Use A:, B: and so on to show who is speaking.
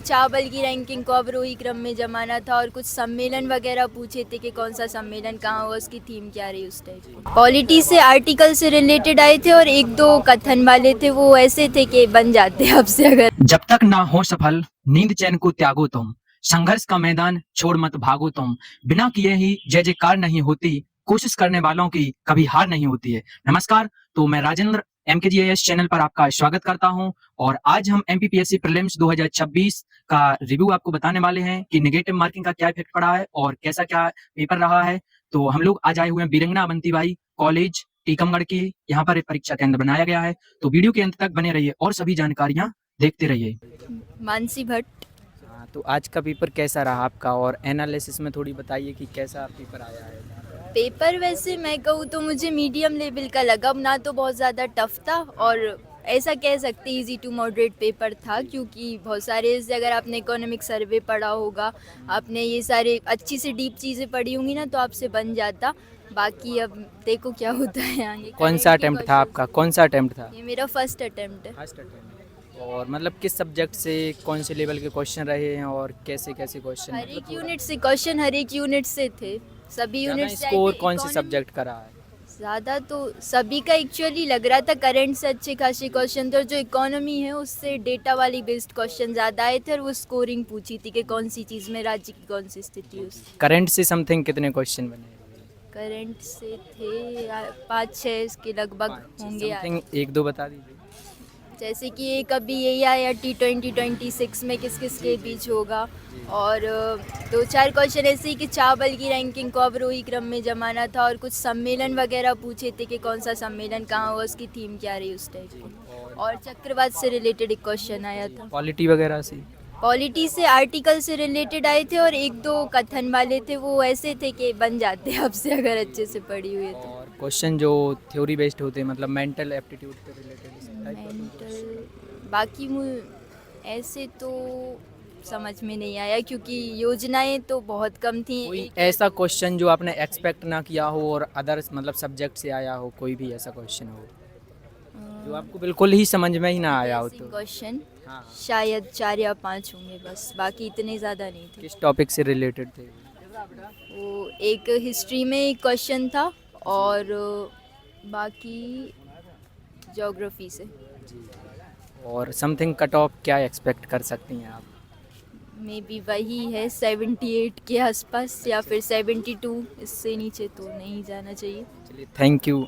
A: चावल की रैंकिंग को अवरोही क्रम में जमाना था और कुछ सम्मेलन वगैरह पूछे थे कि कौन सा सम्मेलन कहाँ हुआ, उसकी थीम क्या रही उस टाइप की। पॉलिटी से आर्टिकल से रिलेटेड आए थे और एक दो कथन वाले थे, वो ऐसे थे कि बन जाते आपसे अगर।
B: जब तक ना हो सफल नींद चैन को त्यागो तुम, संघर्ष का मैदान छोड़ मत भागो तुम, बिना किए ही जय जयकार नहीं होती, कोशिश करने वालों की कभी हार नहीं होती है। नमस्कार, तो मैं राजेंद्र MKGIS चैनल पर आपका स्वागत करता हूं और आज हम MPPSC प्रीलिम्स 2026 का रिव्यू आपको बताने वाले हैं कि नेगेटिव मार्किंग का क्या इफेक्ट पड़ा है और कैसा क्या पेपर रहा है। तो हम लोग आज आए हुए हैं बीरंगना अवंतीबाई कॉलेज टीकमगढ़ के, यहाँ पर एक परीक्षा केंद्र बनाया गया है। तो वीडियो के अंत तक बने रहिए और सभी जानकारियां देखते रहिए।
A: मानसी भट्ट।
C: हाँ, तो आज का पेपर कैसा रहा आपका और एनालिसिस में थोड़ी बताइए कि कैसा पेपर आया है।
A: पेपर वैसे मैं कहूँ तो मुझे मीडियम लेवल का लगा, ना तो बहुत ज़्यादा टफ था और ऐसा कह सकते इजी टू मॉडरेट पेपर था, क्योंकि बहुत सारे जैसे अगर आपने इकोनॉमिक सर्वे पढ़ा होगा, आपने ये सारे अच्छी से डीप चीज़ें पढ़ी होंगी ना, तो आपसे बन जाता। बाकी अब देखो क्या होता है आगे।
C: कौन सा अटेम्प्ट था आपका, कौन सा अटेम्प्ट था?
A: ये मेरा फर्स्ट अटेम्प्ट है।
C: First attempt. और मतलब किस सब्जेक्ट से कौन से लेवल के क्वेश्चन रहे हैं और कैसे कैसे क्वेश्चन?
A: हर एक यूनिट से क्वेश्चन, हर एक यूनिट से थे, सभी यूनिट से।
C: स्कोर कौन से सब्जेक्ट का रहा है?
A: ज़्यादा तो सभी का एक्चुअली लग रहा था, करंट से अच्छे खासे क्वेश्चन थे और जो इकोनॉमी है उससे डेटा वाली बेस्ड क्वेश्चन ज़्यादा आए थे और वो स्कोरिंग पूछी थी कि कौन सी चीज़ में राज्य की कौन सी स्थिति है उसकी।
C: करंट से समथिंग कितने क्वेश्चन बने?
A: करंट से थे 5-6 के लगभग होंगे यार।
C: समथिंग एक दो बता दीजिए।
A: जैसे कि एक अभी यही आया T20 26 में किस किस के बीच होगा, और 2-4 क्वेश्चन ऐसे ही कि चावल की रैंकिंग को अवरोही क्रम में जमाना था और कुछ सम्मेलन वगैरह पूछे थे कि कौन सा सम्मेलन कहाँ हुआ, उसकी थीम क्या रही उस टाइप की। और चक्रवात से रिलेटेड एक क्वेश्चन आया था।
C: पॉलिटी वगैरह से?
A: पॉलिटी से आर्टिकल से रिलेटेड आए थे और एक दो कथन वाले थे, वो ऐसे थे कि बन जाते आपसे अगर अच्छे से पढ़ी हुई है तो।
C: और क्वेश्चन जो थ्योरी बेस्ड होते हैं, मतलब मेंटल एप्टीट्यूड से रिलेटेड?
A: मेंटल बाकी ऐसे तो समझ में नहीं आया, क्योंकि योजनाएं तो बहुत कम थी।
C: कोई ऐसा क्वेश्चन जो आपने एक्सपेक्ट ना किया हो और अदर्स मतलब सब्जेक्ट से आया हो, कोई भी ऐसा क्वेश्चन हो जो आपको बिल्कुल ही समझ में ही ना आया हो? तो
A: क्वेश्चन
C: हाँ,
A: शायद 4 या 5 होंगे बस, बाकी इतने ज़्यादा नहीं थे।
C: किस टॉपिक से रिलेटेड थे?
A: वो एक हिस्ट्री में एक क्वेश्चन था और बाकी ज्योग्राफी से।
C: और समथिंग कट ऑफ क्या एक्सपेक्ट कर सकती हैं आप?
A: मे बी वही है 78 के आसपास या फिर 72, इससे नीचे तो नहीं जाना चाहिए।
C: चलिए, थैंक यू।